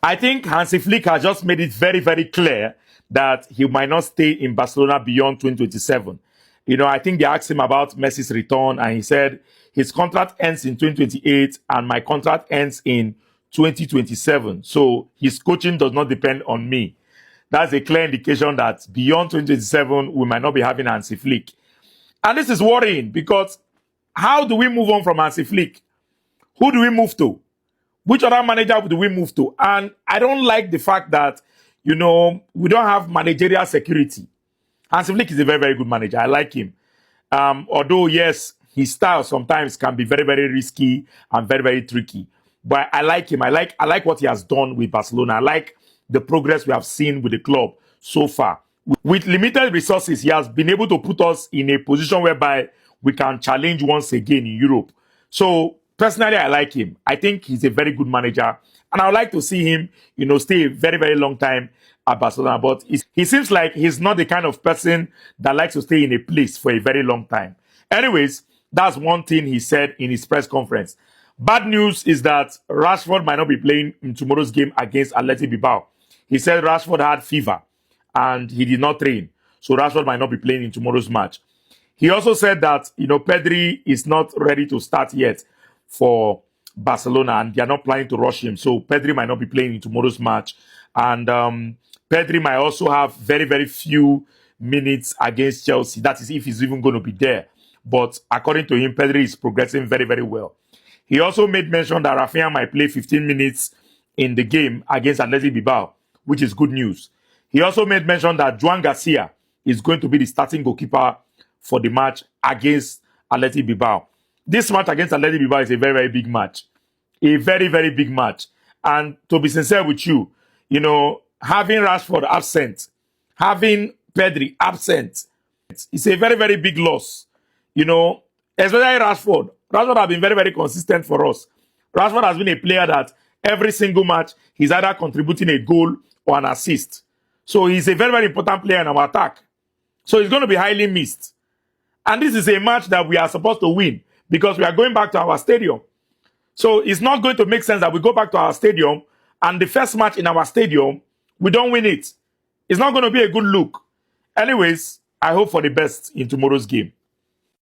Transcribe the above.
I think Hansi Flick has just made it very, very clear that he might not stay in Barcelona beyond 2027. I think they asked him about Messi's return, and he said his contract ends in 2028 and my contract ends in 2027. So his coaching does not depend on me. That's a clear indication that beyond 2027, we might not be having Hansi Flick. And this is worrying because how do we move on from Hansi Flick? Who do we move to? Which other manager do we move to? And I don't like the fact that, we don't have managerial security. Hansi Flick is a very, very good manager. I like him. Although, yes, his style sometimes can be very, very risky and very, very tricky. But I like him. I like what he has done with Barcelona. I like the progress we have seen with the club so far. With limited resources, he has been able to put us in a position whereby we can challenge once again in Europe. So, personally, I like him. I think he's a very good manager. And I would like to see him, stay a very, very long time at Barcelona. But he seems like he's not the kind of person that likes to stay in a place for a very long time. Anyways, that's one thing he said in his press conference. Bad news is that Rashford might not be playing in tomorrow's game against Athletic Bilbao. He said Rashford had fever and he did not train. So Rashford might not be playing in tomorrow's match. He also said that, Pedri is not ready to start yet for Barcelona and they are not planning to rush him. So Pedri might not be playing in tomorrow's match. And Pedri might also have very, very few minutes against Chelsea. That is if he's even going to be there. But according to him, Pedri is progressing very, very well. He also made mention that Rafinha might play 15 minutes in the game against Athletic Bilbao, which is good news. He also made mention that Joan Garcia is going to be the starting goalkeeper for the match against Athletic Bilbao. This match against Athletic Bilbao is a very, very big match. A very, very big match. And to be sincere with you, having Rashford absent, having Pedri absent, it's a very, very big loss. Especially Rashford. Rashford has been very, very consistent for us. Rashford has been a player that every single match, he's either contributing a goal or an assist. So he's a very, very important player in our attack. So he's going to be highly missed. And this is a match that we are supposed to win because we are going back to our stadium. So it's not going to make sense that we go back to our stadium and the first match in our stadium, we don't win it. It's not going to be a good look. Anyways, I hope for the best in tomorrow's game.